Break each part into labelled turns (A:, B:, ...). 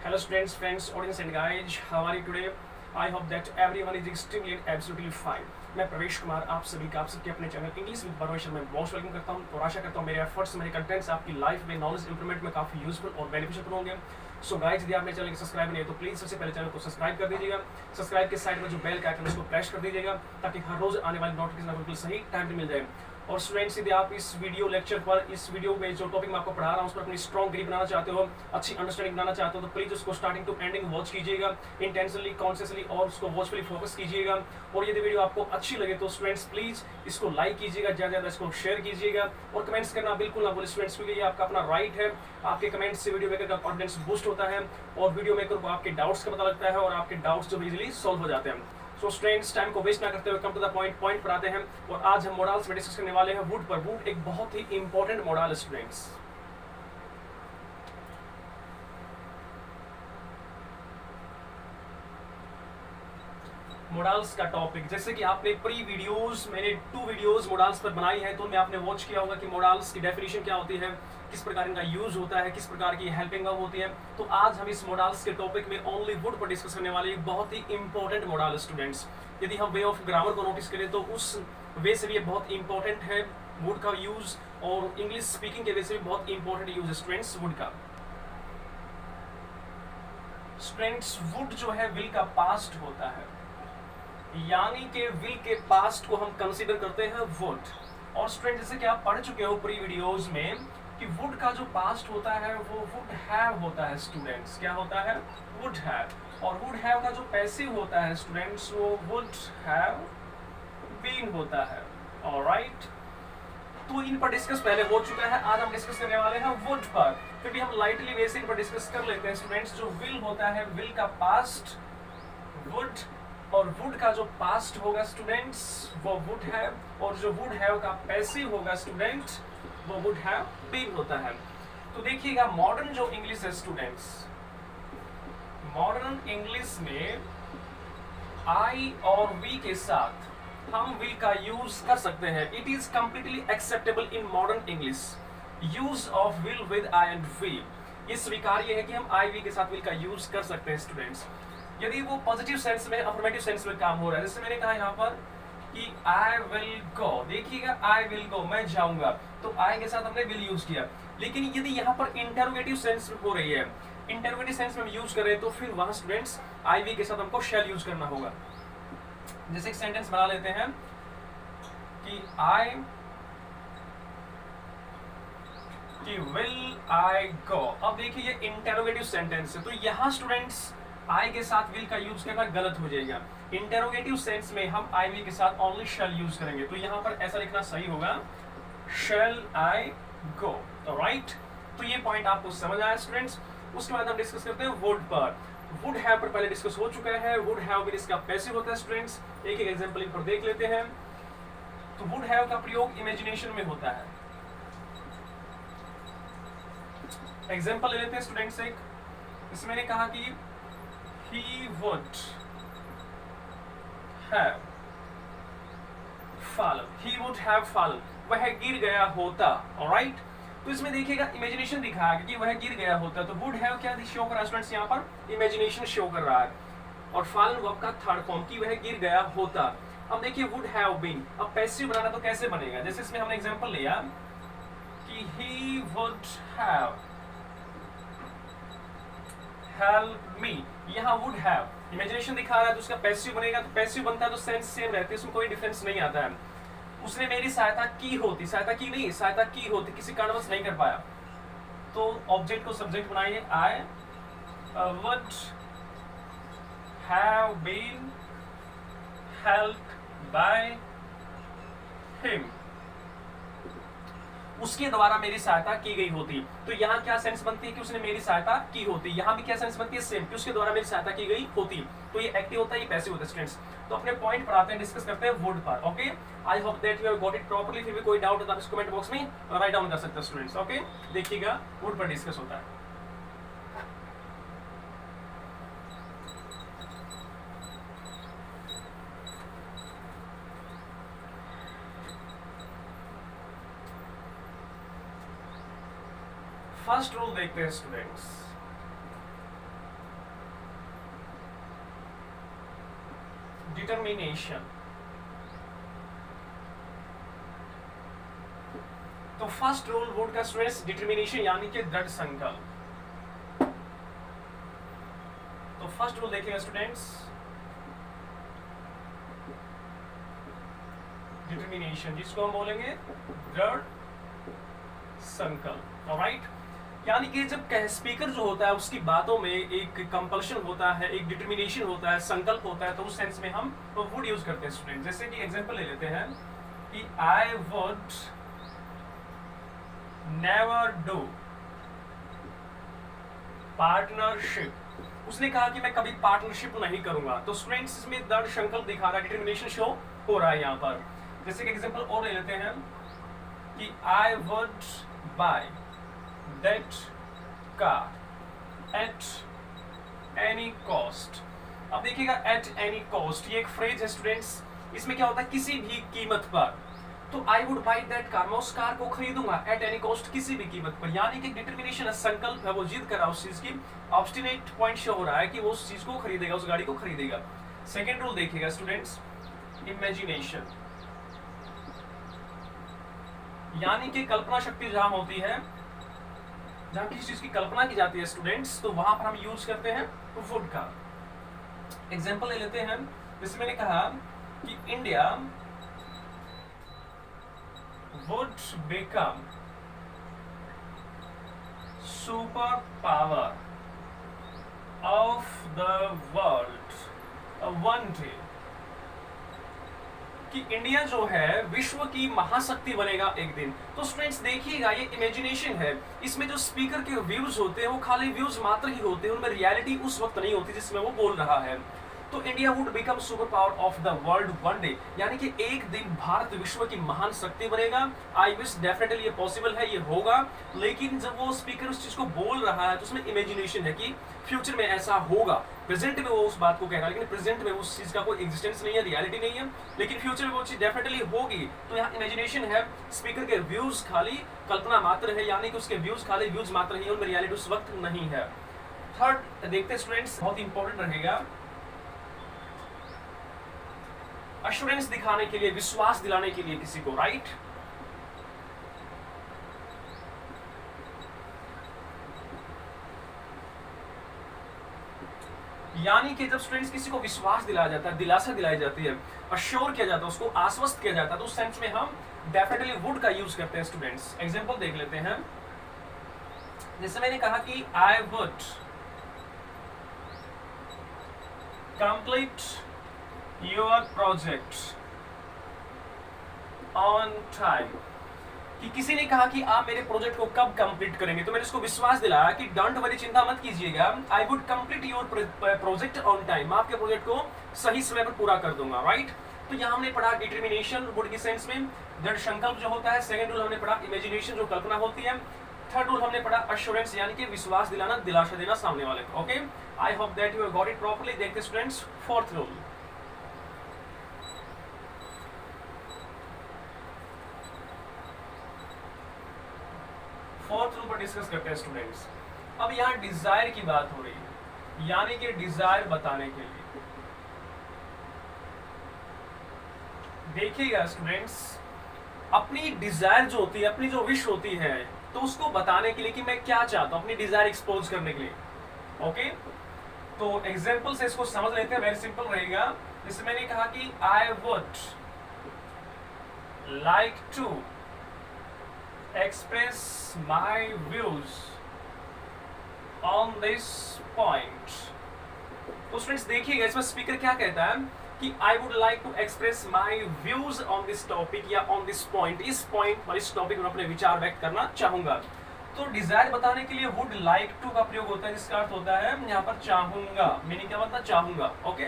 A: Hello students, friends, audience and guys, how are you today? I hope that everyone is extremely and absolutely fine. मैं प्रवेश कुमार आप सभी का आप सबके अपने चैनल इंग्लिश विद परवेश में मोस्ट वेलकम करता हूं और आशा करता हूं मेरे एफर्ट्स मेरे कंटेंट्स आपकी लाइफ में नॉलेज इंप्रूवमेंट में काफी यूजफुल और बेनिफिशियल होंगे। सो गाइस, यदि आप मेरे चैनल को सब्सक्राइब नहीं है तो प्लीज सबसे पहले चैनल को सब्सक्राइब कर दीजिएगा। सब्सक्राइब के साइड में जो बेल का आइकन है उसको प्रेस कर दीजिएगा ताकि हर रोज आने वाली नोटिफिकेशन बिल्कुल सही टाइम पे मिल जाए। और स्टूडेंट्स, यदि आप इस वीडियो लेक्चर पर इस वीडियो में जो टॉपिक मैं आपको पढ़ा रहा हूँ उस पर अपनी स्ट्रॉन्ग ग्रिप बनाना चाहते हो, अच्छी अंडरस्टैंडिंग बनाना चाहते हो तो प्लीज उसको स्टार्टिंग टू एंडिंग वॉच कीजिएगा, इंटेंशनली कॉन्शियसली और उसको वॉचफुली फोकस कीजिएगा। और यदि वीडियो आपको अच्छी लगे तो स्टूडेंट्स प्लीज इसको लाइक कीजिएगा, ज्यादा ज्यादा इसको शेयर कीजिएगा और कमेंट्स करना बिल्कुल ना भूलिए स्टूडेंट्स, क्योंकि ये आपका अपना राइट है। आपके कमेंट्स से वीडियो मेकर का कॉन्फिडेंस बूस्ट होता है और वीडियो मेकर को आपके डाउट्स का पता लगता है और आपके डाउट्स जो इजीली सॉल्व हो जाते हैं। सो स्टूडेंट्स, टाइम को वेस्ट ना करते हुए कम टू द पॉइंट पर आते हैं और आज हम मॉडल्स में डिस्कस करने वाले हैं वुड पर। वुड एक बहुत ही इंपॉर्टेंट मॉडल है स्टूडेंट्स। मॉडल्स का टॉपिक, जैसे कि आपने प्री वीडियोस, मैंने 2 वीडियोस मॉडल्स पर बनाई है तो उनमें आपने वॉच किया होगा कि मॉडल्स की डेफिनेशन क्या होती है, किस प्रकार इनका यूज होता है, किस प्रकार की हेल्पिंग वर्ब होती है। तो आज हम इस मॉडल्स के टॉपिक में ओनली वुड पर डिस्कस करने वाले एक बहुत ही इंपॉर्टेंट मॉडल है स्टूडेंट्स। यदि हम वे ऑफ ग्रामर को नोटिस करें तो उस वे से भी बहुत इंपॉर्टेंट है वुड का यूज, और इंग्लिश स्पीकिंग के वे से भी बहुत इंपॉर्टेंट यूज है स्टूडेंट्स वुड का। स्टूडेंट्स, वुड जो है विल का पास्ट होता है, यानी कि विल के पास्ट को हम कंसीडर करते हैं वुड। और स्टूडेंट, जैसे कि आप पढ़ चुके हो प्री वीडियोस में कि वुड का जो पास्ट होता है वो वुड हैव होता है स्टूडेंट्स। क्या होता है? Would have. और वुड हैव का जो पैसिव होता है स्टूडेंट्स वो वुड हैव बीन होता है। ऑलराइट, तो इन पर डिस्कस पहले हो चुका है, आज हम डिस्कस करने वाले हैं वुड पर। फिर भी हम लाइटली वैसे इन पर डिस्कस कर लेते हैं स्टूडेंट्स। जो विल होता है, विल का पास्ट वुड, और वुड का जो पास्ट होगा स्टूडेंट्स वो वुड हैव, और जो वुड हैव का पैसिव होगा स्टूडेंट वो वुड हैव बीन होता है। तो देखिएगा, मॉडर्न जो इंग्लिश है स्टूडेंट्स, मॉडर्न इंग्लिश में आई और वी के साथ हम विल का यूज कर सकते हैं। It is completely acceptable in modern English use of will with I and we. ये स्वीकार्य है कि हम आई वी के साथ विल का यूज कर सकते हैं स्टूडेंट्स, यदि वो पॉजिटिव सेंस में, अफर्मेटिव सेंस में काम हो रहा है। जैसे मैंने कहा यहाँ पर कि आई विल गो, देखिएगा आई विल गो, मैं जाऊंगा, तो आई के साथ हमने विल यूज किया। लेकिन यदि यहाँ पर इंटरोगेटिव सेंस हो रही है, इंटरोगेटिव सेंस में हम यूज कर रहे हैं तो फिर वहां स्टूडेंट्स आई वी के साथ हमको शैल यूज करना होगा। जैसे एक सेंटेंस बना लेते हैं कि आई कि विल आई गो। अब देखिए ये इंटरोगेटिव सेंटेंस है, तो यहाँ स्टूडेंट्स आई के साथ विल का यूज करना गलत हो जाएगा। इंटरोगेटिव सेंस में हम आई वी के साथ ओनली शैल यूज करेंगे, तो यहाँ पर ऐसा लिखना सही होगा, शैल आई गो। राइट, तो ये पॉइंट आपको समझ आया स्टूडेंट्स। उसके बाद हम डिस्कस करते हैं वुड पर। वुड हैव पर पहले डिस्कस हो चुका है। वुड हैव भी इसका पैसिव होता है स्टूडेंट्स। एक एक एग्जांपल इन पर देख लेते हैं। तो वुड हैव का प्रयोग इमेजिनेशन में होता है। एग्जांपल ले लेते हैं स्टूडेंट्स एक, इसमें मैंने कहा कि he would have fallen, he would have fallen, वह गिर गया होता। ऑलराइट, तो इसमें देखिएगा इमेजिनेशन दिखा है कि वह गिर गया होता, तो वुड हैव क्या शो कर रहा है स्टूडेंट्स, यहाँ पर इमेजिनेशन शो कर रहा है। और fallen वर्ब का थर्ड फॉर्म कि वह गिर गया होता। अब देखिए वुड हैव बीन, अब पैसिव बनाना तो कैसे बनेगा, जैसे इसमें हमने एग्जांपल लिया कि he would have help me, यहाँ would have इमेजिनेशन दिखा रहा है तो उसका पैसिव बनेगा, तो पैसिव बनता है तो सेंस सेम रहते हैं, इसमें कोई डिफरेंस नहीं आता है। उसने मेरी सहायता की होती, सहायता की नहीं, सहायता की होती, किसी कारणवश नहीं कर पाया, तो ऑब्जेक्ट को सब्जेक्ट बनाइए, I would have been helped by him, उसके द्वारा मेरी सहायता की गई होती। तो यहाँ क्या सेंस बनती है कि उसने मेरी सहायता की होती, यहाँ भी क्या सेंस बनती है, सेम, कि उसके द्वारा मेरी सहायता की गई होती। तो ये एक्टिव होता है, ये पैसिव होता है स्टूडेंट्स। तो अपने पॉइंट पर आते हैं, डिस्कस करते हैं वुड पर। Okay, I hope that you have got it properly. फिर भी कोई डाउट हो तो आप इस कमेंट बॉक्स में राइट डाउन कर सकते हैं स्टूडेंट्स। ओके, देखिएगा वुड पर डिस्कस होता है। फर्स्ट रूल देखते हैं स्टूडेंट्स, डिटर्मिनेशन। तो फर्स्ट रूल वुड का स्ट्रेस डिटर्मिनेशन यानी कि दृढ़ संकल्प। तो फर्स्ट रूल देखिएगा स्टूडेंट्स, डिटर्मिनेशन जिसको हम बोलेंगे दृढ़ संकल्प। ऑलराइट, यानी कि जब स्पीकर जो होता है उसकी बातों में एक कंपल्शन होता है, एक डिटर्मिनेशन होता है, संकल्प होता है, तो उस सेंस में हम वुड यूज करते हैं स्टूडेंट। जैसे कि एग्जांपल ले लेते हैं कि I would never do partnership. उसने कहा कि मैं कभी पार्टनरशिप नहीं करूंगा। तो स्टूडेंट्स इसमें दृढ़ संकल्प दिखा रहा है, डिटर्मिनेशन शो हो रहा है यहाँ पर। जैसे कि एग्जांपल और ले लेते हैं कि I would by that car at any cost. अब देखिएगा एट एनी कॉस्ट, ये एक फ्रेज है स्टूडेंट्स। इसमें क्या होता है, किसी भी कीमत पर। तो I would by that car, मैं उस कार को खरीदूंगा एट एनी कॉस्ट, किसी भी कीमत पर। यानी कि डिटर्मिनेशन संकल्प है, वो जिद कर रहा है उस चीज की, ऑब्स्टिनेट पॉइंट शो हो रहा है कि वो उस चीज को खरीदेगा, उस गाड़ी को खरीदेगा। सेकेंड रूल देखिएगा स्टूडेंट्स, इमेजिनेशन, यानी कि कल्पना शक्ति जहां होती है, जहां किसी चीज की कल्पना की जाती है स्टूडेंट्स, तो वहां पर हम यूज करते हैं वुड का। एग्जांपल ले लेते हैं, जैसे मैंने कहा कि India would become super power of the world one day। कि इंडिया जो है विश्व की महाशक्ति बनेगा एक दिन। तो स्टूडेंट्स देखिएगा, ये इमेजिनेशन है। इसमें जो स्पीकर के व्यूज होते हैं वो खाली व्यूज मात्र ही होते हैं, उनमें रियलिटी उस वक्त नहीं होती जिसमें वो बोल रहा है। तो India would become super power of the world one day, यानी कि एक दिन भारत विश्व की महान शक्ति बनेगा। आई विश डेफिनेटली ये पॉसिबल है, ये होगा। लेकिन जब वो स्पीकर उस चीज को बोल रहा है तो उसमें इमेजिनेशन है कि फ्यूचर में ऐसा होगा। प्रेजेंट में वो उस बात को कह रहा है, लेकिन प्रेजेंट में उस चीज का कोई एग्जिस्टेंस नहीं है, रियलिटी नहीं है, लेकिन फ्यूचर में वो चीज डेफिनेटली होगी। तो यहाँ इमेजिनेशन है, स्पीकर के व्यूज खाली कल्पना मात्र है, यानी कि उसके व्यूज खाली व्यूज मात्र ही, उनमें रियलिटी उस वक्त नहीं है। थर्ड देखते स्टूडेंट्स, बहुत इंपॉर्टेंट रहेगा, अश्योरेंस दिखाने के लिए, विश्वास दिलाने के लिए किसी को, राइट। यानी कि जब स्टूडेंट्स किसी को विश्वास दिलाया जाता है, दिलासा दिलाई जाती है, अश्योर किया जाता है, उसको आश्वस्त किया जाता है, तो उस सेंस में हम डेफिनेटली वुड का यूज करते हैं स्टूडेंट्स। एग्जांपल देख लेते हैं, जैसे मैंने कहा कि I would complete your project on time. कि किसी ने कहा कि आप मेरे प्रोजेक्ट को कब कंप्लीट करेंगे, तो मैंने उसको विश्वास दिलाया कि डोंट वरी, चिंता मत कीजिएगा, I would complete your project on time, आपके प्रोजेक्ट को सही समय पर पूरा कर दूंगा, राइट। तो यहाँ हमने पढ़ा डिटर्मिनेशन वुड के सेंस में, दृढ़ संकल्प जो होता है। सेकंड रूल हमने पढ़ा इमेजिनेशन, जो कल्पना होती है। थर्ड रूल हमने पढ़ा अश्योरेंस, यानी कि विश्वास दिलाना, दिलासा देना सामने वाले को। Okay, I hope that you have got it properly. देखते students fourth rule. Fourth rule पर डिस्कस करते हैं स्टूडेंट्स। अब यहाँ डिजायर की बात हो रही है, यानी कि डिजायर बताने के लिए। देखिएगा स्टूडेंट्स, अपनी डिजायर जो होती है, अपनी जो विश होती है, तो उसको बताने के लिए कि मैं क्या चाहता हूं, अपनी डिजायर एक्सपोज करने के लिए। ओके, तो एग्जांपल से इसको समझ लेते हैं, वेरी सिंपल रहेगा। जैसे मैंने कहा कि I would like to express my views on this point। तो स्टूडेंट्स देखिएगा, इसमें स्पीकर क्या कहता है कि I would like to express my views on this topic या on this point, इस पॉइंट पर, इस टॉपिक में अपने विचार व्यक्त करना चाहूंगा। तो डिजायर बताने के लिए would like to का प्रयोग होता है, जिसका अर्थ होता है यहाँ पर चाहूंगा। मीनिंग क्या मतलब, चाहूंगा। ओके,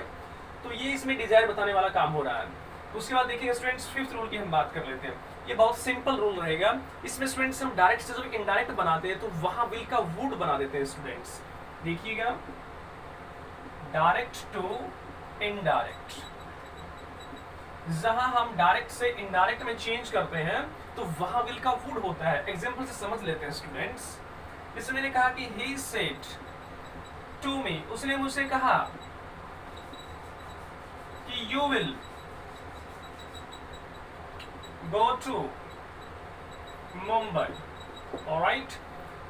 A: तो ये इसमें डिजायर बताने वाला काम हो रहा है। उसके बाद देखिएगा स्टूडेंट्स, फिफ्थ रूल की हम बात कर लेते हैं। ये बहुत सिंपल रूल रहेगा। इसमें स्टूडेंट्स हम डायरेक्ट से जब इनडायरेक्ट बनाते हैं तो वहां विल का वुड बना देते हैं स्टूडेंट्स। देखिएगा, डायरेक्ट टू इनडायरेक्ट, जहां हम डायरेक्ट से इनडायरेक्ट में चेंज करते हैं तो वहां विल का वुड होता है। एग्जांपल से समझ लेते हैं स्टूडेंट्स। जैसे मैंने कहा कि ही सेड टू मी, उसने मुझसे कहा कि कि you will go to Mumbai, alright.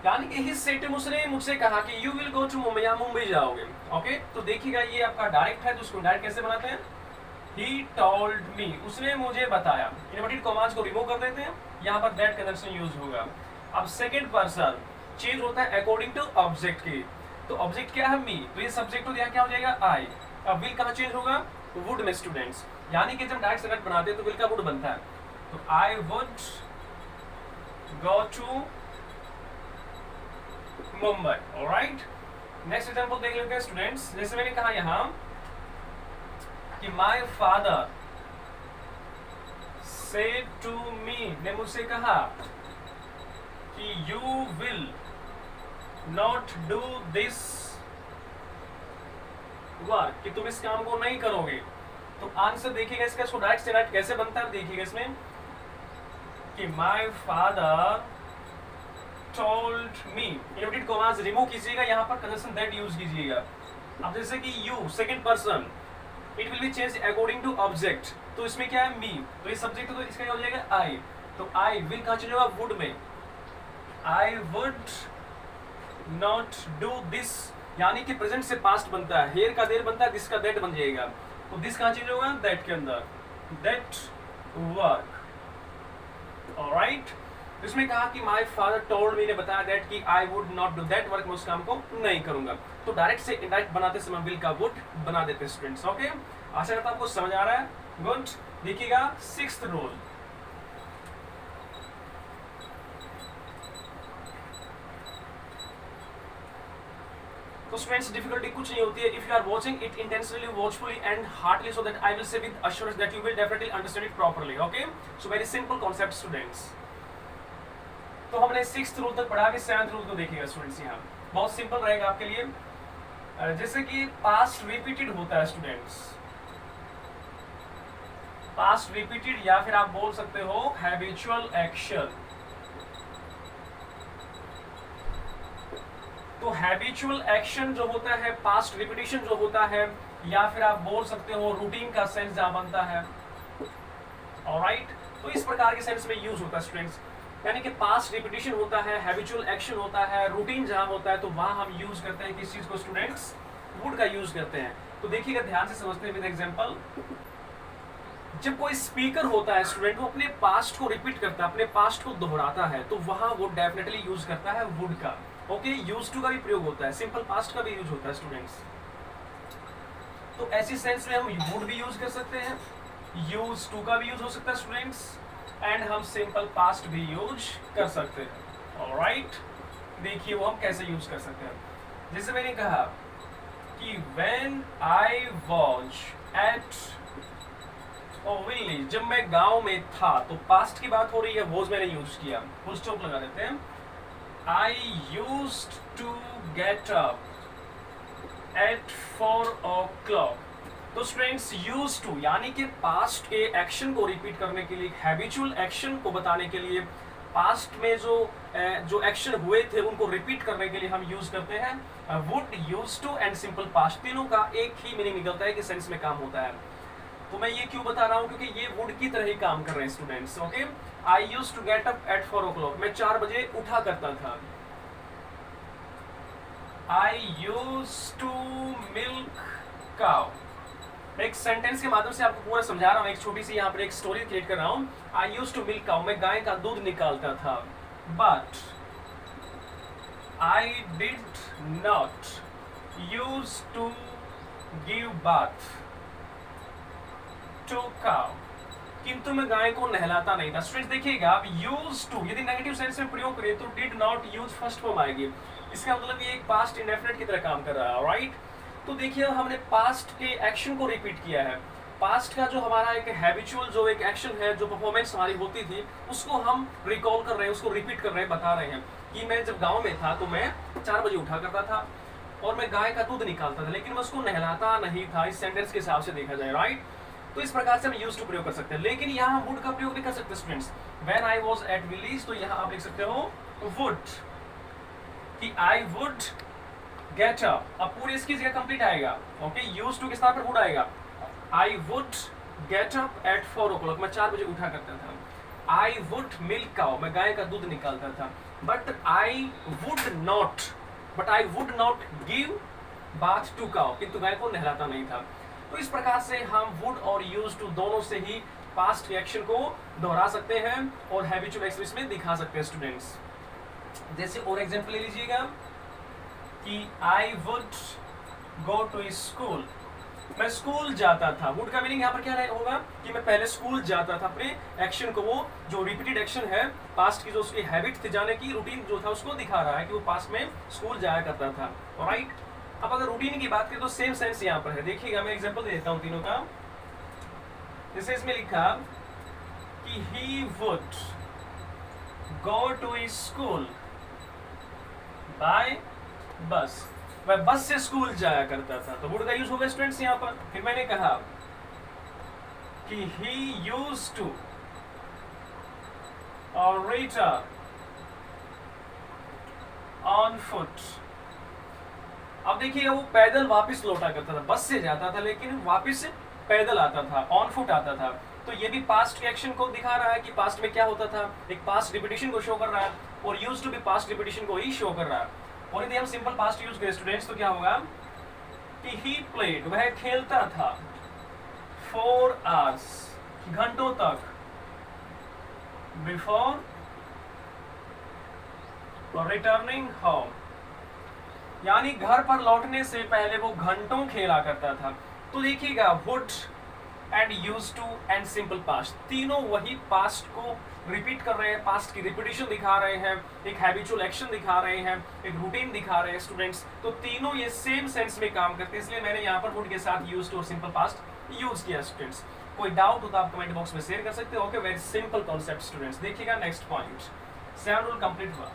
A: यानी कि हिज सेड उसने मुझसे कहा कि you will go to Mumbai, या मुंबई जाओगे। ओके, तो देखिएगा ये आपका डायरेक्ट है, तो उसको डायरेक्ट कैसे बनाते हैं? ही टोल्ड मी, उसने मुझे बताया। इन्वर्टेड कॉमास को रिमूव कर देते हैं, यहाँ पर दैट कंजंक्शन यूज होगा। अब सेकंड पर्सन चेंज होता है अकॉर्डिंग टू ऑब्जेक्ट के, तो ऑब्जेक्ट क्या है? मी, तो ये सब्जेक्ट हो गया, क्या हो जाएगा? आई। अब विल कहाँ चेंज होगा? वुड में स्टूडेंट्स, यानी कि जब डायरेक्ट सेलेक्ट बनाते हैं तो विल का वुड बनता है, तो I would go to Mumbai, alright. Next example देख लेते हैं स्टूडेंट्स। जैसे मैंने कहा यहाँ कि my father said to me, ने मुझसे कहा कि you will not do this work, कि तुम इस काम को नहीं करोगे। तो आंसर देखिएगा इसका, इसको डायरेक्ट से डायरेक्ट कैसे बनता है देखिएगा इसमें कि my father told me, inverted commas remove कीजिएगा, यहाँ पर कंजंक्शन दैट यूज कीजिएगा। अब जैसे कि you second person, it will be change according to object, तो इसमें क्या है? मी, तो ये सब्जेक्ट तो इसका क्या हो जाएगा? आई। तो आई विल कहाँ चलेगा? वुड में, आई वुड नॉट डू दिस, यानी कि प्रेजेंट से पास्ट बनता है, हेयर का देर बनता है, दिस का दैट बन जाएगा, तो दिस कहाँ चेंज होगा? दैट के अंदर, दैट वर्क, ऑलराइट। इसमें कहा कि माय फादर टोल्ड मी, ने बताया दैट कि I would not do that work, मैं उस काम को नहीं करूंगा। तो डायरेक्ट से इनडायरेक्ट बनाते समय विल का वुड बना देते स्टूडेंट्स। ओके, आशा करता हूं आपको समझ आ रहा है। गुड, देखिएगा सिक्स्थ रूल। तो स्टूडेंट्स डिफिकल्टी कुछ नहीं होती है, if you are watching it intentionally, watchfully and heartly, so that I will say with assurance that you will definitely understand it properly. Okay, so very simple concept students. तो हमने sixth rule तक पढ़ा, भी seventh rule को देखिएगा students. यहाँ बहुत simple रहेगा आपके लिए। जैसे कि पास्ट रिपीटेड होता है स्टूडेंट्स, पास्ट रिपीटेड, या फिर आप बोल सकते हो हैबिचुअल एक्शन। तो हैबिचुअल एक्शन जो होता है, पास्ट रिपीटिशन जो होता है, या फिर आप बोल सकते हो रूटीन का सेंस जहां बनता है, ऑलराइट। तो इस प्रकार के सेंस में यूज होता है स्टूडेंट्स, यानी कि पास्ट रिपीटिशन होता है, हैबिचुअल एक्शन होता है, रूटीन जहां होता है, तो वहां हम यूज करते हैं किस चीज को स्टूडेंट्स? वुड का यूज करते हैं। तो देखिएगा ध्यान से समझते हैं विद एग्जांपल। जब कोई स्पीकर होता है स्टूडेंट, वो अपने पास्ट को रिपीट करता है, अपने पास्ट को दोहराता है, तो वहां वो डेफिनेटली यूज करता है वुड का। ओके, यूज टू का भी प्रयोग होता है, सिंपल पास्ट का भी यूज होता है स्टूडेंट्स। तो ऐसी सेंस में हम वुड भी यूज कर सकते हैं, यूज टू का भी यूज हो सकता है स्टूडेंट्स, एंड हम सिंपल पास्ट भी यूज कर सकते हैं, ऑलराइट। देखिए वो हम कैसे यूज कर सकते हैं। जैसे मैंने कहा कि when I was at village, जब मैं गांव में था, तो पास्ट की बात हो रही है, वॉज मैंने यूज किया, फुल स्टॉप लगा देते हैं। I used to get up at 4 o'clock। तो स्टूडेंट्स यूज टू यानी कि पास्ट के एक्शन को रिपीट करने के लिए, हैबिचुअल एक्शन को बताने के लिए, पास्ट में जो एक्शन हुए थे उनको रिपीट करने के लिए हम यूज करते हैं would, use to and simple past. तीनों का एक ही मीनिंग निकलता है कि सेंस में काम होता है। तो मैं ये क्यों बता रहा हूँ? क्योंकि ये वुड की तरह ही काम कर रहे हैं students. Okay, I use to get up at 4 o'clock, मैं 4 बजे उठा करता था। I use to milk cow, एक सेंटेंस के माध्यम से आपको पूरा समझा रहा हूँ, एक छोटी सी यहाँ पर एक स्टोरी क्रिएट कर रहा हूँ। I use to milk cow, मैं गाय का दूध निकालता था, but I did not use to give bath to cow, किंतु मैं गाय को नहलाता नहीं था। स्टूडेंट्स देखिएगा, आप यूज टू यदि नेगेटिव सेंस में प्रयोग करें तो did not use first form आएगी, इसका मतलब ये एक पास्ट इंडेफिनिट की तरह काम कर रहा है, राइट। तो देखिए हमने पास्ट के एक्शन को रिपीट किया है, पास्ट का जो हमारा एक हैबिचुअल जो एक एक्शन है, जो परफॉर्मेंस हमारी होती थी, उसको हम रिकॉल कर रहे हैं, उसको रिपीट कर रहे हैं, बता रहे हैं कि मैं जब गाँव में था तो मैं 4 बजे उठा करता था और मैं गाय का दूध निकालता था, लेकिन मैं उसको नहलाता नहीं था, इस सेंटेंस के हिसाब से देखा जाए, राइट। तो इस प्रकार से हम यूज टू प्रयोग कर सकते हैं, लेकिन यहाँ वुड का प्रयोग नहीं कर सकते students. When I was at village, तो यहाँ आप लिख सकते हो वुड, कि आई वुड गेट अप। अब पूरी इसकी जगह कंप्लीट आएगा, ओके, यूज टू के स्थान पर वुड आएगा। I would get up at 4 o'clock, मैं 4 बजे उठा करता था। आई वुड मिल्क काउ, मैं गाय का दूध निकालता था। But I would not give bath to cow, किंतु गाय को नहलाता नहीं था। तो इस प्रकार से हम वुड और यूज टू दोनों से ही पास्ट रिएक्शन को दोहरा सकते हैं और हैबिचुअल एक्सप्रेस में दिखा सकते हैं स्टूडेंट्स। जैसे और एग्जांपल ले लीजिएगा कि I would go to school, मैं स्कूल जाता था। वुड का मीनिंग यहाँ पर क्या होगा कि मैं पहले स्कूल जाता था। अपने एक्शन को, वो जो रिपीटेड एक्शन है, पास्ट की जो उसकी हैबिट थी जाने की, रूटीन जो था उसको दिखा रहा है कि वो पास्ट में स्कूल जाया करता था। राइट, अब अगर रूटीन की बात करें तो सेम सेंस यहाँ पर है। देखिएगा, मैं एग्जांपल दे देता हूँ तीनों का। जैसे इसमें लिखा कि he would go to school by bus, मैं बस से स्कूल जाया करता था। तो वुड का यूज होगा स्टूडेंट्स यहाँ पर। फिर मैंने कहा कि ही यूज टू और रिटर्न ऑन फुट। अब देखिए, वो पैदल वापस लौटा करता था, बस से जाता था लेकिन वापस पैदल आता था, ऑन फुट आता था। तो ये भी पास्ट रिएक्शन को दिखा रहा है कि पास्ट में क्या होता था, एक पास्ट रिपीटिशन को शो कर रहा है, और यूज टू भी पास्ट रिपीटिशन को ही शो कर रहा है। और यदि हम सिंपल पास्ट यूज करें स्टूडेंट्स तो क्या होगा कि ही प्लेड, वह खेलता था 4 hours, घंटों तक, बिफोर रिटर्निंग होम, यानी घर पर लौटने से पहले वो घंटों खेला करता था। तो देखिएगा, would and use to and simple past, तीनों वही पास्ट को रिपीट कर रहे हैं, पास्ट की रिपीटिशन दिखा रहे हैं, एक हैबिचुअल एक्शन दिखा रहे हैं, एक रूटीन दिखा रहे हैं स्टूडेंट्स। तो तीनों ये सेम सेंस में काम करते हैं, इसलिए मैंने यहाँ पर वुड के साथ यूज टू और सिंपल पास्ट यूज किया स्टूडेंट्स। कोई डाउट हो तो आप कमेंट बॉक्स में शेयर कर सकते हो। Okay, very simple concept students. देखिएगा नेक्स्ट पॉइंट, 7 रूल कंप्लीट हुआ।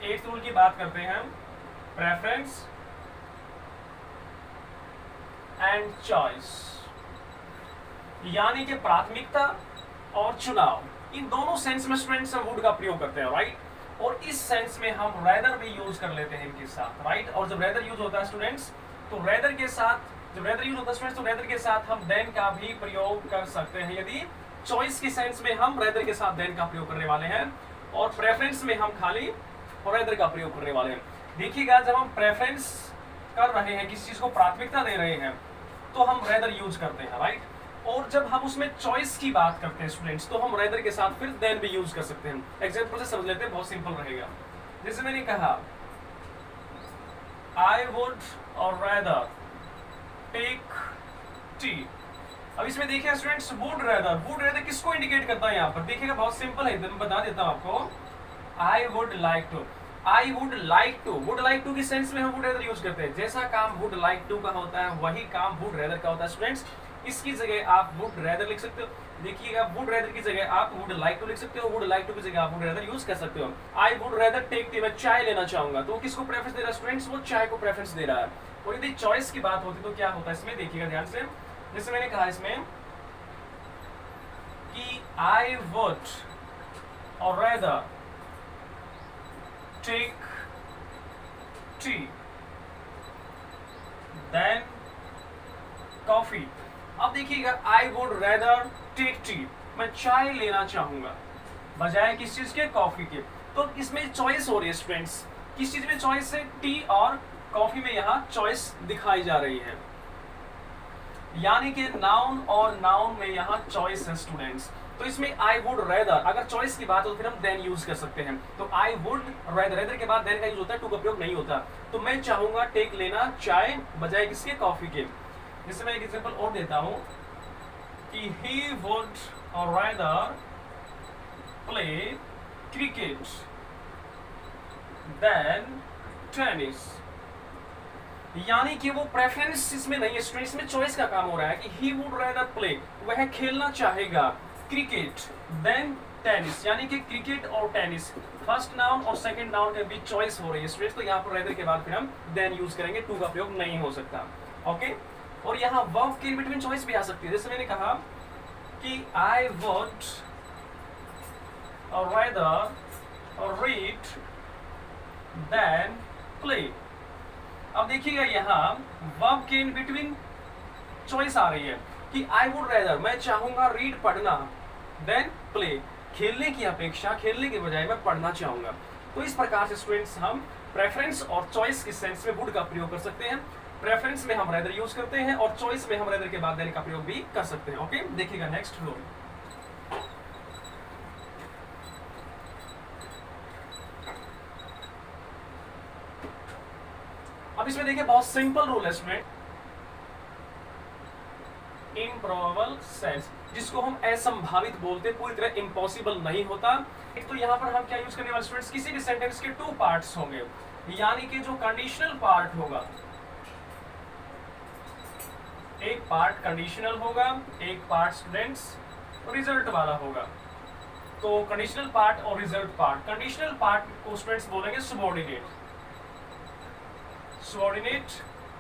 A: एथ रूल की बात करते हैं, प्रेफरेंस एंड चॉइस, यानी कि प्राथमिकता और चुनाव, इन दोनों सेंस में स्टूडेंट्स हम वुड का प्रयोग करते हैं। राइट, और इस सेंस में हम रेदर भी यूज कर लेते हैं इनके साथ। राइट, और जब रेदर यूज होता है स्टूडेंट्स तो रेदर के साथ, जब रेदर यूज होता है स्टूडेंट्स तो रेदर के साथ हम देन का भी प्रयोग कर सकते हैं। यदि चॉइस की सेंस में हम रेदर के साथ देन का प्रयोग करने वाले हैं, और प्रेफरेंस में हम खाली रेदर का प्रयोग करने वाले हैं। देखिएगा, जब हम प्रेफरेंस कर रहे हैं, किसी चीज को प्राथमिकता दे रहे हैं, तो हम रेदर यूज करते हैं। राइट, और जब हम उसमें चॉइस की बात करते हैं स्टूडेंट्स तो हम रेदर के साथ फिर देन भी यूज कर सकते हैं। एग्जांपल से समझ लेते हैं, बहुत सिंपल रहेगा। जैसे मैंने कहा आई वुड और रेदर टेक टी। अब इसमें देखिए स्टूडेंट्स, वुड रेदर किसको इंडिकेट करता है यहाँ पर? देखिएगा, बहुत सिंपल है, मैं बता देता हूँ आपको। I would like to, I would like to की सेंस में हम वुड रेदर यूज करते हैं। जैसा काम वुड लाइक टू का होता है वही काम वुड रेदर का होता है स्टूडेंट्स। इसकी जगह आप वुड रेदर लिख सकते हो। देखिएगा, वुड रेदर की जगह आप वुड लाइक टू लिख सकते हो, वुड लाइक टू की जगह आप वुड रेदर यूज कर सकते हो। I would rather take tea, मैं चाय लेना चाहूंगा, तो किसको प्रेफरेंस दे रहा है स्टूडेंट्स? वो चाय को प्रेफरेंस दे रहा है। और यदि चॉइस की बात होती तो क्या होता है इसमें? देखिएगा ध्यान से, जैसे मैंने कहा इसमें कि आई वुड और rather take tea than coffee. अब देखिएगा, I would rather take tea, मैं चाय लेना चाहूंगा बजाय किस चीज के? कॉफी के। तो इसमें चॉइस हो रही है स्टूडेंट्स, किस चीज में चॉइस है? टी और कॉफी में यहाँ चॉइस दिखाई जा रही है, यानी कि नाउन और नाउन में यहाँ चॉइस है स्टूडेंट्स। तो इसमें आई वुड रेदर, अगर चॉइस की बात हो तो फिर हम देन यूज कर सकते हैं। तो आई वुड रेदर के बाद देन का यूज होता है, टू का प्रयोग नहीं होता। तो मैं चाहूंगा टेक लेना चाय बजाय किसके? कॉफी के। जैसे मैं एक एग्जांपल और देता हूं कि he would rather play cricket than tennis, यानी कि वो प्रेफरेंस इसमें नहीं है स्टूडेंट्स, इसमें चॉइस का काम हो रहा है कि ही वुड रेदर प्ले, वह खेलना चाहेगा क्रिकेट देन टेनिस, यानी कि क्रिकेट और टेनिस, फर्स्ट नाउन और सेकंड नाउन के बीच चॉइस हो रही है स्टूडेंट्स। तो यहाँ पर रेदर के बाद फिर हम देन यूज करेंगे, टू का प्रयोग नहीं हो सकता। ओके, और यहाँ वर्ब के बिटवीन चॉइस भी आ सकती है। जैसे मैंने कहा कि I would rather read then play. अब देखिएगा यहाँ वर्ब के इन बिटवीन चॉइस आ रही है कि आई वुड रेदर, मैं चाहूंगा रीड पढ़ना, देन प्ले, खेलने की अपेक्षा, खेलने के बजाय मैं पढ़ना चाहूंगा। तो इस प्रकार से स्टूडेंट्स हम प्रेफरेंस और चॉइस के सेंस में वुड का प्रयोग कर सकते हैं। प्रेफरेंस में हम रेदर यूज करते हैं और चॉइस में हम रेदर के बाद देने का प्रयोग भी कर सकते हैं। ओके, देखिएगा नेक्स्ट रो। अब इसमें देखिए बहुत सिंपल रूल है स्टूडेंट, इम्प्रोबेबल सेंस, जिसको हम असंभावित बोलते, पूरी तरह इम्पॉसिबल नहीं होता। एक तो यहाँ पर हम क्या यूज करने वाले स्टूडेंट्स, किसी भी सेंटेंस के टू पार्ट्स होंगे, यानी कि जो कंडीशनल पार्ट होगा, एक पार्ट कंडीशनल होगा, एक पार्ट स्टूडेंट्स रिजल्ट वाला होगा। तो कंडीशनल पार्ट और रिजल्ट पार्ट, कंडीशनल पार्ट को स्टूडेंट्स बोलेंगे सबऑर्डिनेट, सबऑर्डिनेट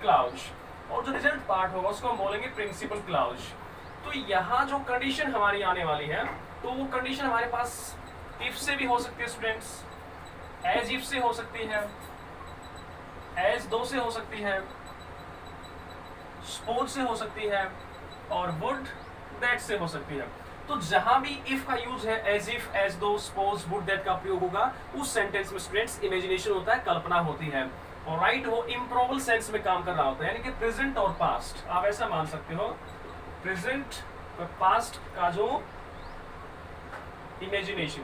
A: क्लॉज, और जो रिजल्ट पार्ट होगा उसको हम बोलेंगे प्रिंसिपल क्लॉज। तो यहाँ जो कंडीशन हमारी आने वाली है, तो वो कंडीशन हमारे पास इफ से भी हो सकती है स्टूडेंट्स, एज इफ से हो सकती है, एज दो से हो सकती है, सपोज से हो सकती है, और वुड दैट से हो सकती है। तो जहां भी इफ का यूज है, एज इफ, एज दो, सपोज, वुड दैट का प्रयोग होगा, उस सेंटेंस में स्टूडेंट्स इमेजिनेशन होता है, कल्पना होती है, और राइट वो इम्प्रोबेबल सेंस में काम कर रहा होता है, यानी कि प्रेजेंट और पास्ट, आप ऐसा मान सकते हो। प्रेजेंट और पास्ट का जो इमेजिनेशन,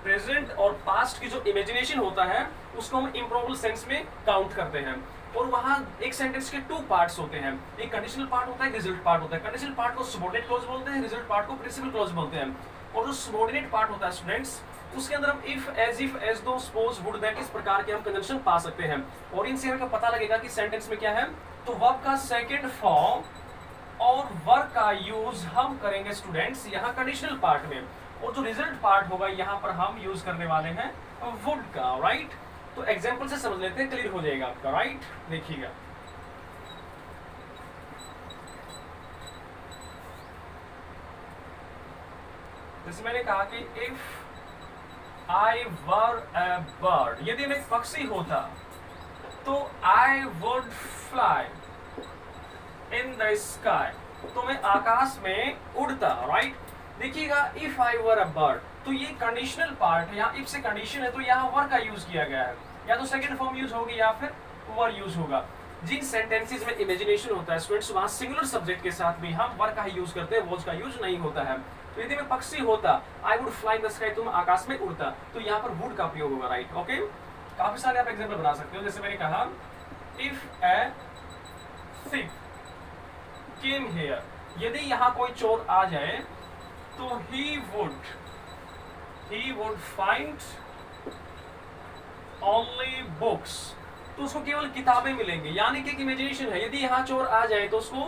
A: प्रेजेंट और पास्ट की जो इमेजिनेशन होता है, उसको हम इम्प्रोबेबल सेंस में काउंट करते हैं। और वहां एक सेंटेंस के टू पार्ट्स होते हैं, एक कंडीशनल पार्ट होता है, एक रिजल्ट पार्ट होता है। कंडीशनल पार्ट को सबऑर्डिनेट क्लॉज बोलते हैं, रिजल्ट पार्ट को प्रिंसिपल क्लॉज बोलते हैं। और जो सबऑर्डिनेट पार्ट होता है स्टूडेंट्स, उसके अंदर हम इफ, एज दो, सपोज, वुड दैट, इस प्रकार के हम कंजंक्शन पा सकते हैं, और इनसे हमें पता लगेगा कि सेंटेंस में क्या है। तो वर्ब का सेकंड फॉर्म और वर्ब का यूज हम करेंगे स्टूडेंट्स यहाँ कंडीशनल पार्ट में, और जो रिजल्ट पार्ट होगा यहाँ पर हम यूज करने वाले हैं वुड का, राइट। तो एग्जांपल से समझ लेते हैं, क्लियर हो जाएगा आपका, राइट। देखिएगा जैसे मैंने कहा कि if I were a bird, यदि मैं एक पक्षी होता तो I would fly in the sky, तो मैं आकाश में उड़ता, राइट। देखिएगा if I were a bird, तो ये कंडीशनल पार्ट है, यहाँ इफ से कंडीशन है, तो यहाँ वर का यूज किया गया है, या तो सेकंड फॉर्म यूज होगी या फिर वर यूज होगा। जिन सेंटेंसेस में इमेजिनेशन होता है स्टूडेंट्स, वहां सिंगुलर सब्जेक्ट के साथ भी हम वर का ही यूज करते हैं, वॉज का यूज नहीं होता है। तो यदि मैं पक्षी होता, I would fly in the sky, तुम आकाश में उड़ता, तो यहाँ पर वुड का प्रयोग होगा, राइट। ओके, काफी सारे आप एग्जाम्पल बना सकते हो। जैसे मैंने कहा if A thief came here, यदि यहाँ कोई चोर आ जाए तो he would find only books, तो उसको केवल किताबें मिलेंगी, यानी कि एक इमेजिनेशन है, यदि यहाँ चोर आ जाए तो उसको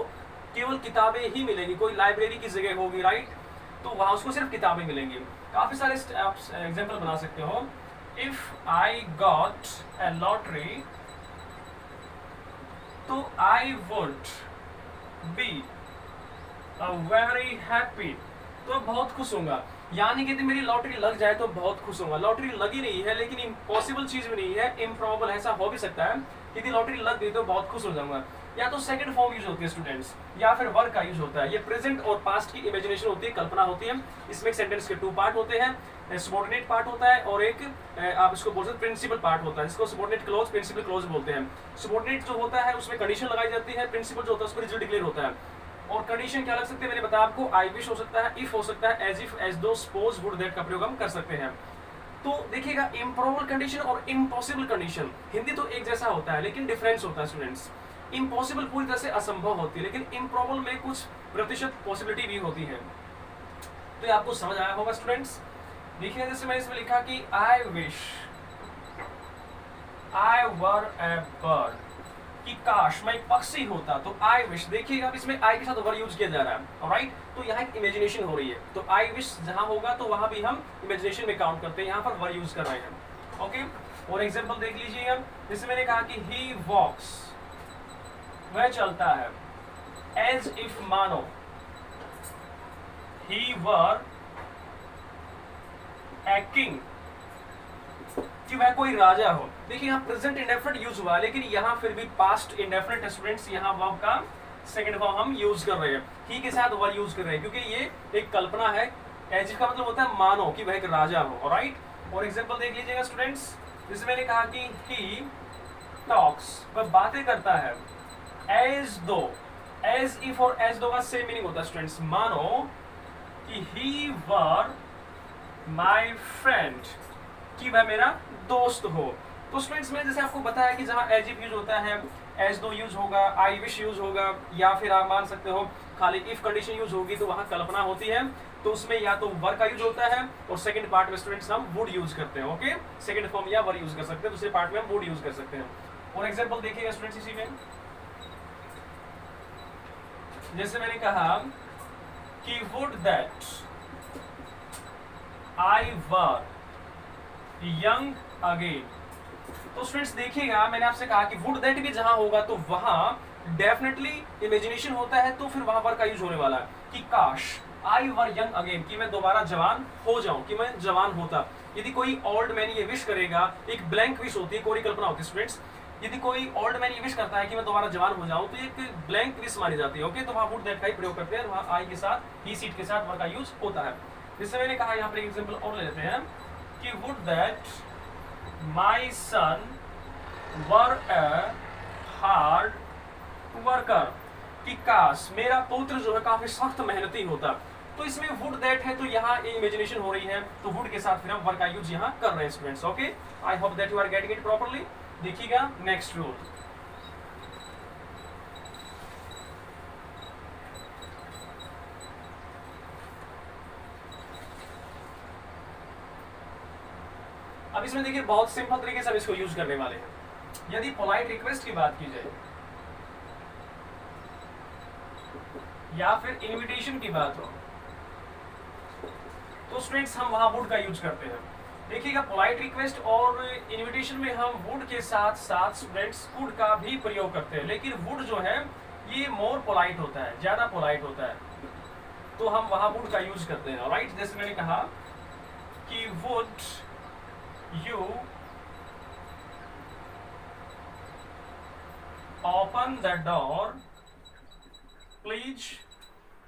A: केवल किताबें ही मिलेंगी, कोई लाइब्रेरी की जगह होगी, राइट, तो वहां उसको सिर्फ किताबें मिलेंगी। काफी सारे आप एग्जाम्पल बना सकते हो। If I got a lottery, तो I would be very happy, तो बहुत खुश होऊंगा, यानी कि यदि मेरी लॉटरी लग जाए तो बहुत खुश होऊंगा। लॉटरी लगी नहीं है, लेकिन इम्पॉसिबल चीज भी नहीं है, इम्प्रॉबेबल, ऐसा हो भी सकता है, यदि लॉटरी लग गई तो बहुत खुश हो जाऊंगा। या तो सेकंड फॉर्म यूज होती है स्टूडेंट्स, या फिर वर्ब का यूज होता है। ये प्रेजेंट और पास्ट की इमेजिनेशन होती है, कल्पना होती है। इसमें एक सेंटेंस के टू पार्ट होते हैं, सबऑर्डिनेट पार्ट होता है और एक आप इसको बोल सकते हैं प्रिंसिपल पार्ट होता है, जिसको सबऑर्डिनेट क्लॉज, प्रिंसिपल क्लॉज बोलते हैं। सबऑर्डिनेट जो होता है उसमें कंडीशन लगाई जाती है, प्रिंसिपल जो होता है उस पर रिजल्ट डिक्लेयर होता है। और कंडीशन क्या लग सकती है, मैंने बताया आपको, आई विश हो सकता है, इफ हो सकता है, एज इफ, एज दो, सपोज, वुड दैट का प्रयोग हम कर सकते हैं। तो देखिएगा इम्प्रॉबेबल कंडीशन और इम्पॉसिबल कंडीशन, हिंदी तो एक जैसा होता है लेकिन डिफरेंस होता है स्टूडेंट्स। इम्पॉसिबल पूरी तरह से असंभव होती है, लेकिन इम्प्रॉबेबल में कुछ प्रतिशत पॉसिबिलिटी भी होती है। तो ये आपको समझ आया होगा स्टूडेंट्स। देखिए जैसे मैंने इसमें लिखा कि I wish I were A bird, कि काश मैं एक पक्षी होता, तो आई विश, देखिएगा अब इसमें आई के साथ वर यूज किया जा रहा है, राइट। तो यहाँ एक इमेजिनेशन हो रही है, तो आई विश जहां होगा तो वहां भी हम इमेजिनेशन में काउंट करते हैं, यहाँ पर वर यूज कर रहे हैं। ओके, और एग्जांपल देख लीजिएगा, जैसे मैंने कहा कि ही वॉक्स, वह चलता है, एज इफ मानो ही वर ए किंग, कि वह कोई राजा हो। देखिए यहाँ प्रेजेंट इंडेफिनिट यूज हुआ, लेकिन यहाँ फिर भी पास्ट इंडेफिनिट स्टूडेंट्स, यहाँ वर्ब का सेकंड फॉर्म हम यूज कर रहे हैं, ही के साथ वर यूज कर रहे हैं, क्योंकि ये एक कल्पना है। एज का मतलब होता है मानो कि वह एक राजा हो, राइट। और एग्जांपल देख लीजिएगा स्टूडेंट्स, जैसे मैंने कहा कि ही टॉक्स, वह बातें करता है, एज दो, एज इफ और एज दो का सेम मीनिंग होता है स्टूडेंट्स। मानो कि ही वर माई फ्रेंड, कि वह मेरा दोस्त हो। तो स्टूडेंट्स मैंने जैसे आपको बताया कि जहां एज इफ यूज होता है, एज दो यूज होगा, आई विश यूज होगा, या फिर आप मान सकते हो खाली इफ कंडीशन यूज होगी, तो वहां कल्पना होती है, तो उसमें या तो वर का यूज होता है, और सेकंड पार्ट में स्टूडेंट्स हम वुड यूज करते हैं। ओके, सेकंड फॉर्म या वर यूज कर सकते हैं, दूसरे पार्ट में हम वुड यूज कर सकते हैं। और एग्जांपल देखिएगा स्टूडेंट्स इसी में, जैसे मैंने कहा कि would that I were young again. तो स्टूडेंट्स देखिएगा, मैंने आपसे कहा कि वुड दैट भी जहां होगा तो वहां डेफिनेटली इमेजिनेशन होता है, तो फिर वहां पर का यूज होने वाला है कि काश आई वर यंग अगेन, कि मैं दोबारा जवान हो जाऊं, कि मैं जवान होता। यदि कोई ओल्ड मैन ये विश करेगा, एक ब्लैंक विश होती है, कोरी कल्पना होती है स्टूडेंट्स। यदि कोई ओल्ड मैन ये विश करता है कि मैं दोबारा जवान हो जाऊं, तो एक ब्लैंक विश मानी जाती है। ओके, तो वहां वुड दैट का ही प्रयोग करते हैं, वहां आई के साथ, ही सीट के साथ वर का यूज होता है। जैसे मैंने कहा, यहाँ पर एग्जाम्पल और ले लेते हैं कि would that my son were a hard worker, कि काश मेरा पुत्र जो है काफी सख्त मेहनती होता। तो इसमें वुड दैट है, तो यहाँ इमेजिनेशन हो रही है, तो वुड के साथ फिर हम वर का यूज यहाँ कर रहे हैं students. Okay, I hope that you are getting it properly. देखिएगा नेक्स्ट रूल, अब इसमें देखिए बहुत सिंपल तरीके से हम इसको यूज करने वाले हैं। यदि पोलाइट रिक्वेस्ट की बात की जाए या फिर इनविटेशन की बात हो, तो स्टूडेंट्स हम वहां वुड का यूज करते हैं। देखिएगा पोलाइट रिक्वेस्ट और इनविटेशन में हम वुड के साथ साथ स्टूडेंट्स कुड का भी प्रयोग करते हैं, लेकिन वुड जो है ये मोर पोलाइट होता है, ज्यादा पोलाइट होता है, तो हम वहां वुड का यूज करते हैं, राइट। जैसे मैंने कहा कि would you open the door please,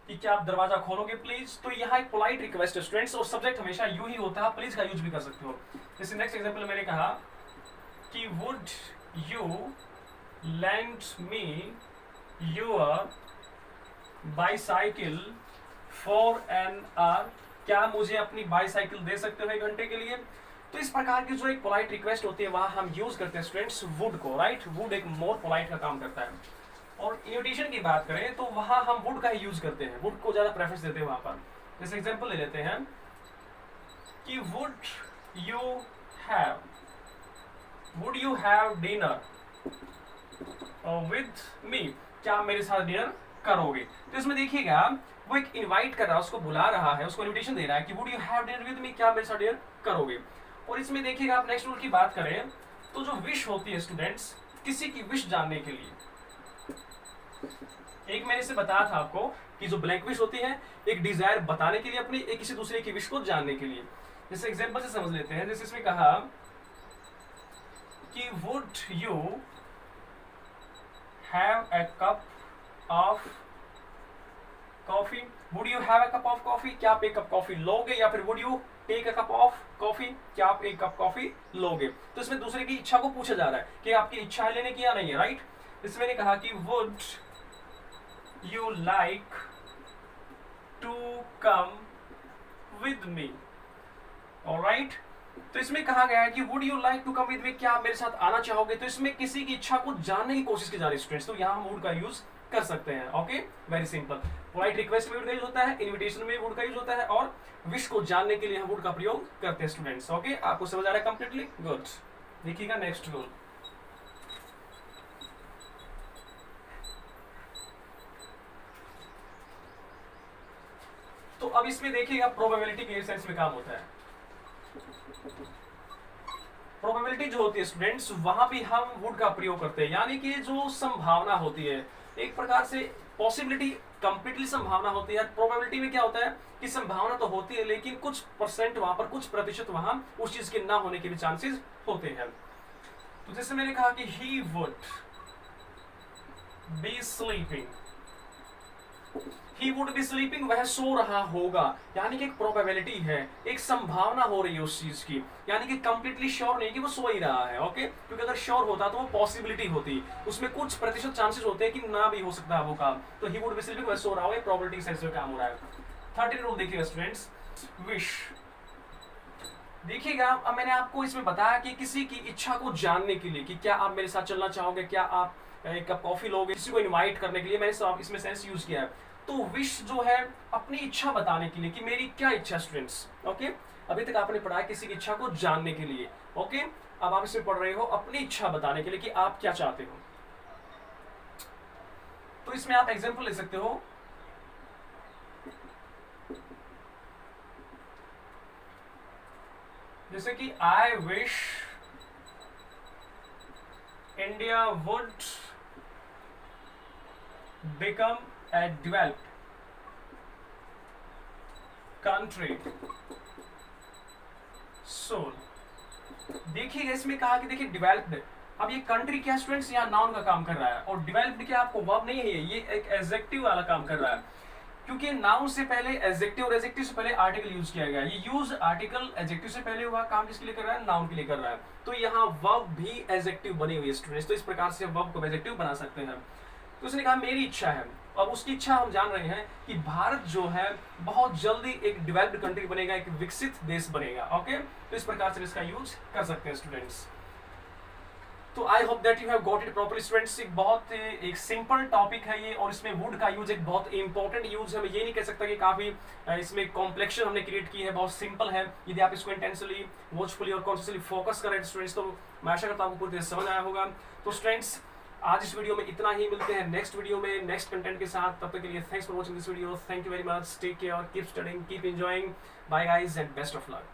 A: कि क्या आप दरवाजा खोलोगे प्लीज। तो यहाँ एक पोलाइट रिक्वेस्ट है स्टूडेंट्स, और सब्जेक्ट हमेशा यू ही होता है, प्लीज का यूज भी कर सकते हो। जैसे नेक्स्ट एग्जांपल मैंने कहा कि would you lend me your bicycle for an hour, क्या मुझे अपनी बाईसाइकिल दे सकते हो 1 घंटे के लिए। तो इस प्रकार की जो एक पोलाइट रिक्वेस्ट होती है वहां हम यूज करते हैं स्टूडेंट्स वुड को, राइट। वुड एक मोर पोलाइट का काम करता है। और इनविटेशन की बात करें तो वहां हम वुड का ही यूज करते हैं, वुड को ज्यादा प्रेफरेंस देते हैं वहां पर। जैसे एग्जांपल ले लेते हैं कि would you have dinner with me, क्या आप मेरे साथ डिनर करोगे। तो इसमें देखिएगा वो एक इनवाइट कर रहा है, उसको बुला रहा है, उसको इनविटेशन दे रहा है कि would you have dinner with me, क्या आप मेरे साथ डिनर करोगे। और इसमें देखिएगा आप नेक्स्ट रूल की बात करें तो जो विश होती है स्टूडेंट्स, किसी की विश जानने के लिए, एक मैंने से बताया था आपको कि जो ब्लैंक विश होती है एक डिजायर बताने के लिए अपनी, एक किसी दूसरे की विश को जानने के लिए। जैसे एग्जांपल से समझ लेते हैं, जैसे इसमें कहा कि would you have a cup of coffee, would you have a cup of coffee, क्या आप एक कप कॉफी लोगे, या फिर would you take a cup of coffee, क्या आप एक कप कॉफी लोगे। तो इसमें दूसरे की इच्छा को पूछा जा रहा है कि आपकी इच्छा है लेने की या नहीं है, राइट। इसमें मैंने कहा कि would you like to come with me, alright. तो इसमें कहा गया है कि would you like to come with me, क्या आप मेरे साथ आना चाहोगे। तो इसमें किसी की इच्छा को जानने की कोशिश की जा रही है स्टूडेंट्स, तो यहाँ हम वुड का यूज कर सकते हैं। Okay, very simple. Polite request में वुड का यूज होता है, इनविटेशन में वुड का यूज होता है, और विश को जानने के लिए हम वुड का प्रयोग करते हैं स्टूडेंट्स। ओके, आपको समझ आ रहा है कंप्लीटली, गुड। देखिएगा नेक्स्ट रूल, तो अब इसमें देखिएगा प्रोबेबिलिटी के सेंस में काम होता है। प्रोबेबिलिटी जो होती है स्टूडेंट्स, वहां भी हम वुड का प्रयोग करते हैं, यानी कि जो संभावना होती है, एक प्रकार से पॉसिबिलिटी कंप्लीटली संभावना होती है, प्रोबेबिलिटी में क्या होता है कि संभावना तो होती है लेकिन कुछ परसेंट वहां पर, कुछ प्रतिशत वहां उस चीज के ना होने के भी चांसेस होते हैं। तो जैसे मैंने कहा कि he would be sleeping, he would be sleeping, वह सो रहा होगा, यानी कि एक प्रोबेबिलिटी है, एक संभावना हो रही है उस चीज की, यानी कि कंप्लीटली श्योर नहीं कि वो सो ही रहा है। ओके, क्योंकि अगर श्योर होता तो वो पॉसिबिलिटी होती, उसमें कुछ प्रतिशत चांसेस होते हैं कि ना भी हो सकता है वो काम। तो ही वुड बी स्लीपिंग, वह सो रहा होगा, प्रोबेबिलिटी के सेंस में काम हो रहा है। 13 रूल देखिएगा स्टूडेंट्स, विश। देखिएगा, अब मैंने आपको इसमें बताया कि किसी की इच्छा को जानने के लिए कि क्या आप मेरे साथ चलना चाहोगे, क्या आप एक कप कॉफी लोगे, किसी को इनवाइट करने के लिए मैंने इसमें सेंस यूज किया है। तो विश जो है अपनी इच्छा बताने के लिए कि मेरी क्या इच्छा स्टूडेंट्स। ओके, अभी तक आपने पढ़ा है किसी की इच्छा को जानने के लिए। ओके, अब आप इसमें पढ़ रहे हो अपनी इच्छा बताने के लिए कि आप क्या चाहते हो। तो इसमें आप एग्जाम्पल ले सकते हो, जैसे कि I wish India would become a developed country soon। देखिएगा इसमें कहा कि देखिए डेवलप्ड, अब ये कंट्री क्या स्टूडेंट्स यहाँ नाउन का काम कर रहा है, और डेवलप्ड क्या आपको वर्ब नहीं है, ये एक एडजेक्टिव वाला काम कर रहा है, क्योंकि नाउन से पहले एडजेक्टिव और एडजेक्टिव से पहले आर्टिकल यूज किया गया। ये यूज आर्टिकल एडजेक्टिव से पहले हुआ काम किसके लिए कर रहा है, नाउन के लिए कर रहा है। तो यहाँ वर्ब भी एडजेक्टिव बनी हुई है स्टूडेंट्स, तो इस प्रकार से वर्ब को एडजेक्टिव बना सकते हैं। तो उसने कहा मेरी इच्छा है, अब उसकी इच्छा हम जान रहे हैं कि भारत जो है बहुत जल्दी एक डेवलप्ड कंट्री बनेगा, एक विकसित देश बनेगा। ओके, तो इस प्रकार से इसका यूज कर सकते हैं स्टूडेंट्स। तो आई hope that you have got it properly students. एक बहुत एक सिंपल टॉपिक है ये, और इसमें वुड का यूज एक बहुत इंपॉर्टेंट यूज है। मैं ये नहीं कह सकता कि काफी इसमें कॉम्प्लेक्शन हमने क्रिएट की है, बहुत सिंपल है। यदि आप इसको इंटेंसली, वॉचफुली और कॉन्शियसली फोकस करें स्टूडेंट्स, तो मैं आशा करता हूँ आपको पूरी तरह समझ आया होगा। तो स्टूडेंट्स आज इस वीडियो में इतना ही, मिलते हैं नेक्स्ट वीडियो में नेक्स्ट कंटेंट के साथ। तब तक के लिए thanks for watching this video, thank you very much, take care, keep studying, keep enjoying, bye guys and best of luck.